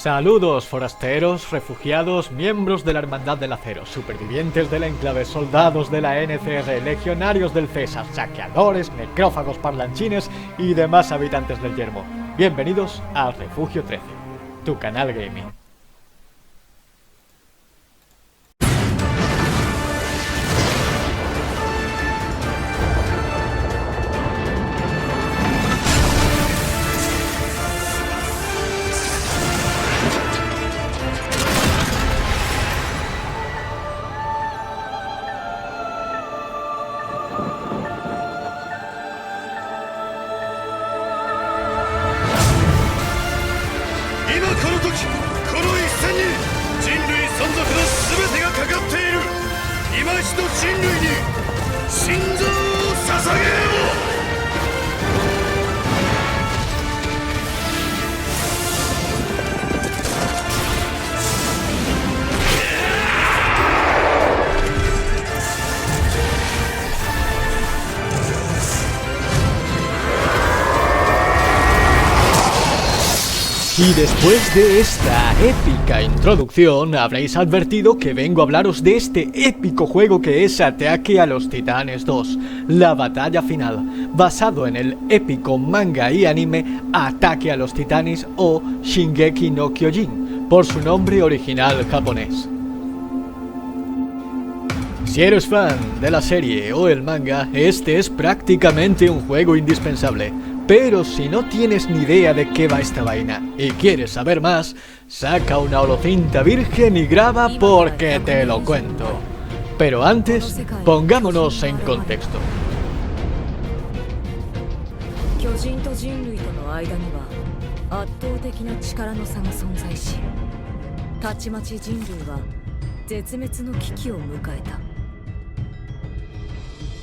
Saludos forasteros, refugiados, miembros de la Hermandad del Acero, supervivientes del enclave, soldados de la NCR, legionarios del César, saqueadores, necrófagos parlanchines y demás habitantes del yermo. Bienvenidos al Refugio 13, tu canal gaming. Y después de esta épica introducción, habréis advertido que vengo a hablaros de este épico juego que es Ataque a los Titanes 2, la batalla final, basado en el épico manga y anime Ataque a los Titanes o Shingeki no Kyojin, por su nombre original japonés. Si eres fan de la serie o el manga, este es prácticamente un juego indispensable. Pero si no tienes ni idea de qué va esta vaina y quieres saber más, saca una holocinta virgen y graba porque te lo cuento. Pero antes, pongámonos en contexto. 巨人と人類との間には圧倒的な力の差が存在したちまち人類は絶滅の危機を迎えた。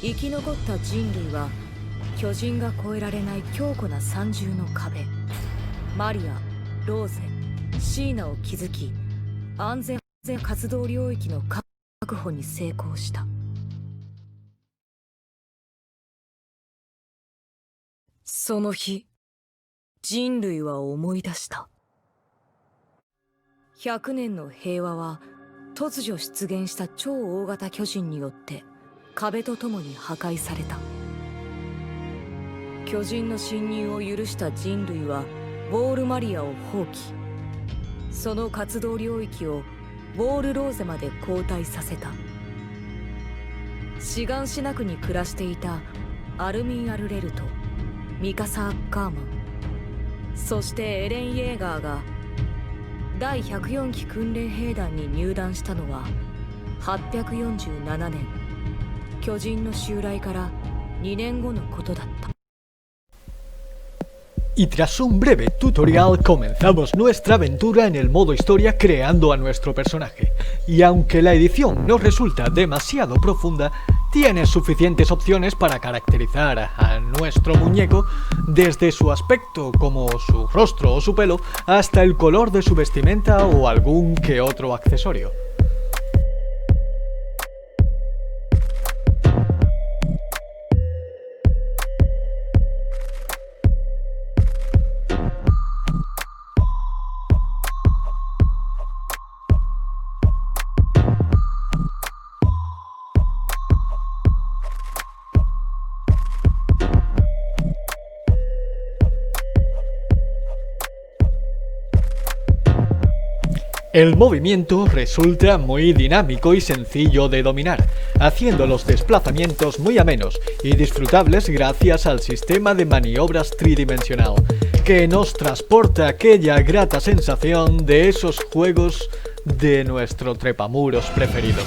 生き残った人類は巨人が越えられない強固な三重の壁、マリア、ローゼ、シーナを築き、安全活動領域の確保に成功した。その日、人類は思い出した。100年の平和は突如出現した超大型巨人によって壁とともに破壊された。巨人の侵入を許した人類はウォールマリアを放棄。その活動領域をウォールローゼまで後退させた。シガンシナ区に暮らしていたアルミン・アルレルとミカサ・アッカーマン、そしてエレン・イェーガーが第104期訓練兵団に入団したのは847年、巨人の襲来から2年後のことだった。Y tras un breve tutorial comenzamos nuestra aventura en el modo historia creando a nuestro personaje. Y aunque la edición no resulta demasiado profunda, tiene suficientes opciones para caracterizar a nuestro muñeco, desde su aspecto como su rostro o su pelo, hasta el color de su vestimenta o algún que otro accesorio. El movimiento resulta muy dinámico y sencillo de dominar, haciendo los desplazamientos muy amenos y disfrutables gracias al sistema de maniobras tridimensional, que nos transporta aquella grata sensación de esos juegos de nuestro trepamuros preferido.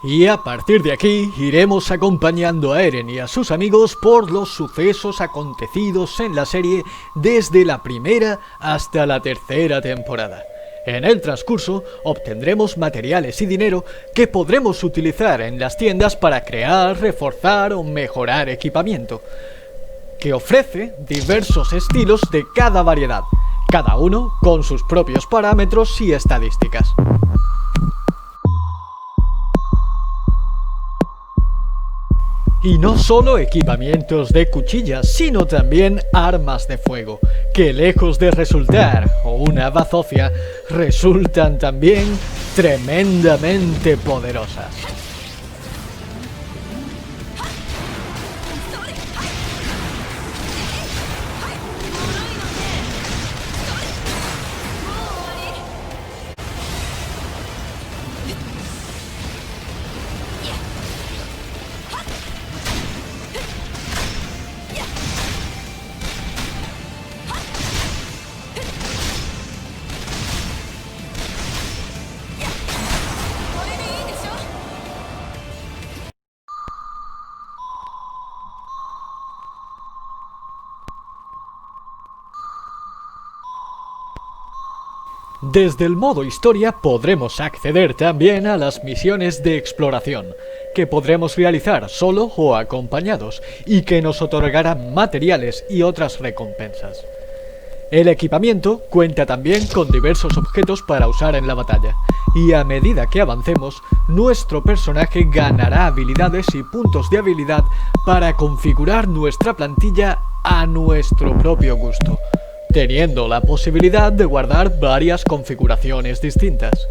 Y a partir de aquí iremos acompañando a Eren y a sus amigos por los sucesos acontecidos en la serie desde la primera hasta la tercera temporada. En el transcurso obtendremos materiales y dinero que podremos utilizar en las tiendas para crear, reforzar o mejorar equipamiento, que ofrece diversos estilos de cada variedad, cada uno con sus propios parámetros y estadísticas. Y no solo equipamientos de cuchillas, sino también armas de fuego, que lejos de resultar una bazofia, resultan también tremendamente poderosas. Desde el modo historia podremos acceder también a las misiones de exploración, que podremos realizar solo o acompañados, y que nos otorgarán materiales y otras recompensas. El equipamiento cuenta también con diversos objetos para usar en la batalla, y a medida que avancemos, nuestro personaje ganará habilidades y puntos de habilidad para configurar nuestra plantilla a nuestro propio gusto, teniendo la posibilidad de guardar varias configuraciones distintas.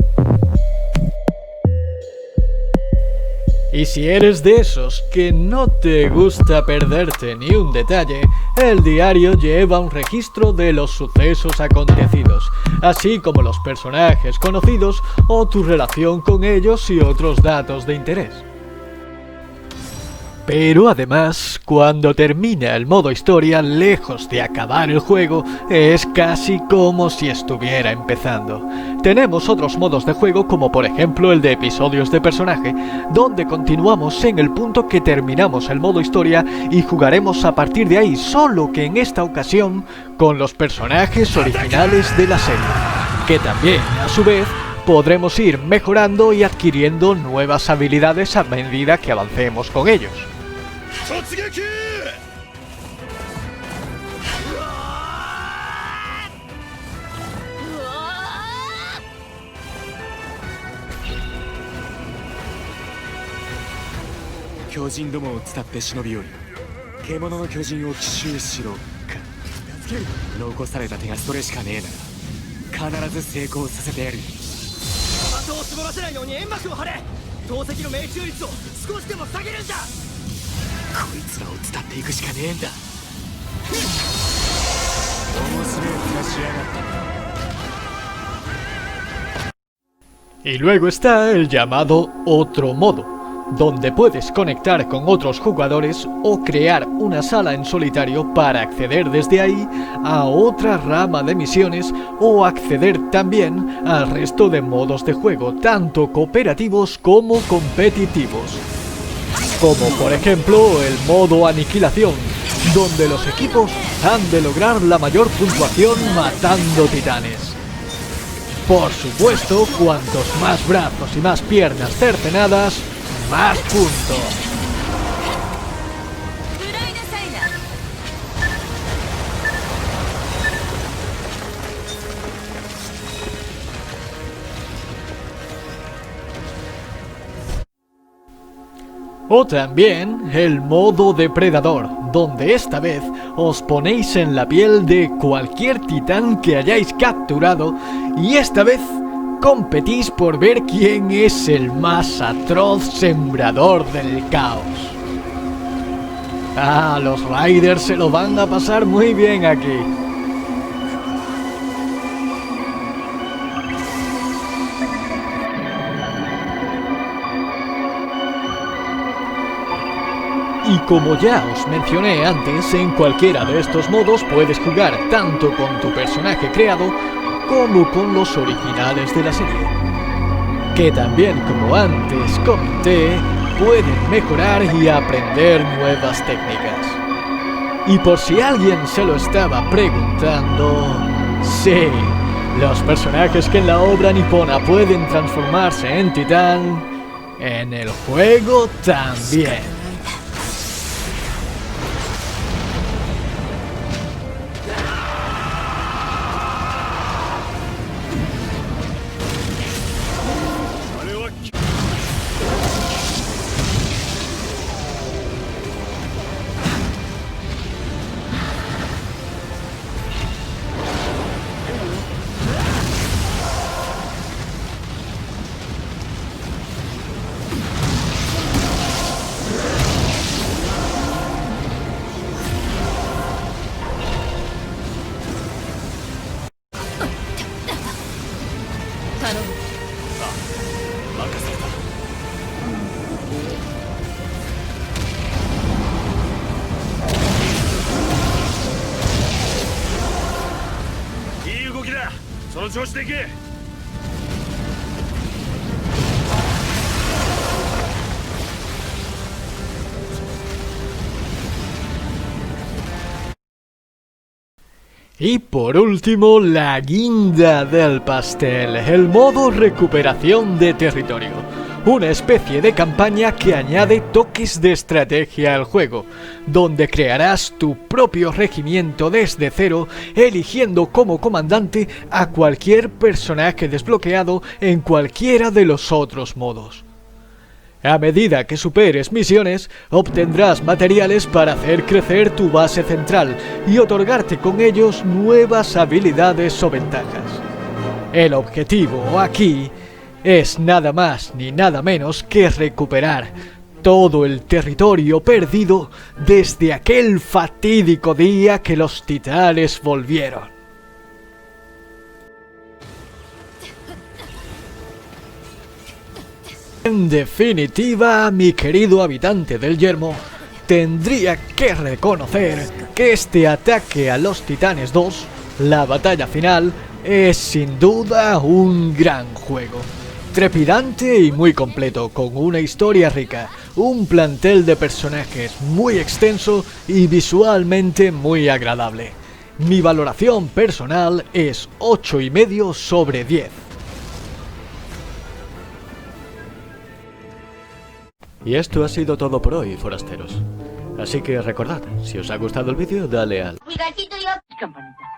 Y si eres de esos que no te gusta perderte ni un detalle, el diario lleva un registro de los sucesos acontecidos, así como los personajes conocidos o tu relación con ellos y otros datos de interés. Pero además, cuando termina el modo historia, lejos de acabar el juego, es casi como si estuviera empezando. Tenemos otros modos de juego, como por ejemplo el de episodios de personaje, donde continuamos en el punto que terminamos el modo historia y jugaremos a partir de ahí, solo que en esta ocasión con los personajes originales de la serie, que también, a su vez, podremos ir mejorando y adquiriendo nuevas habilidades a medida que avancemos con ellos. 突撃！巨人どもを伝って忍び寄り、獣の巨人を奇襲しろか。残された手がそれしかねえなら、必ず成功させてやる。的を絞らせないように煙幕を張れ。投石の命中率を少しでも下げるんだ。 こいつらを伝っていくしかねえんだ。面白い気がしやがった。Y luego está el llamado otro modo, donde puedes conectar con otros jugadores o crear una sala en solitario para acceder desde ahí a otra rama de misiones o acceder también al resto de modos de juego, tanto cooperativos como competitivos. Como por ejemplo el modo aniquilación, donde los equipos han de lograr la mayor puntuación matando titanes. Por supuesto, cuantos más brazos y más piernas cercenadas, más puntos. O también el modo depredador, donde esta vez os ponéis en la piel de cualquier titán que hayáis capturado y esta vez competís por ver quién es el más atroz sembrador del caos. Ah, los Riders se lo van a pasar muy bien aquí. Y como ya os mencioné antes, en cualquiera de estos modos puedes jugar tanto con tu personaje creado como con los originales de la serie, que también, como antes comenté, pueden mejorar y aprender nuevas técnicas. Y por si alguien se lo estaba preguntando, sí, Los personajes que en la obra nipona pueden transformarse en titán, en el juego también. Y por último, la guinda del pastel, el modo recuperación de territorio. Una especie de campaña que añade toques de estrategia al juego, donde crearás tu propio regimiento desde cero, eligiendo como comandante a cualquier personaje desbloqueado en cualquiera de los otros modos. A medida que superes misiones, obtendrás materiales para hacer crecer tu base central y otorgarte con ellos nuevas habilidades o ventajas. El objetivo aquí es nada más ni nada menos que recuperar todo el territorio perdido desde aquel fatídico día que los titanes volvieron. En definitiva, mi querido habitante del yermo, tendría que reconocer que este ataque a los Titanes 2, la batalla final, es sin duda un gran juego. Trepidante y muy completo, con una historia rica, un plantel de personajes muy extenso y visualmente muy agradable. Mi valoración personal es 8,5 sobre 10. Y esto ha sido todo por hoy, forasteros. Así que recordad, si os ha gustado el vídeo, dale al... Mi gatito y yo, campanita.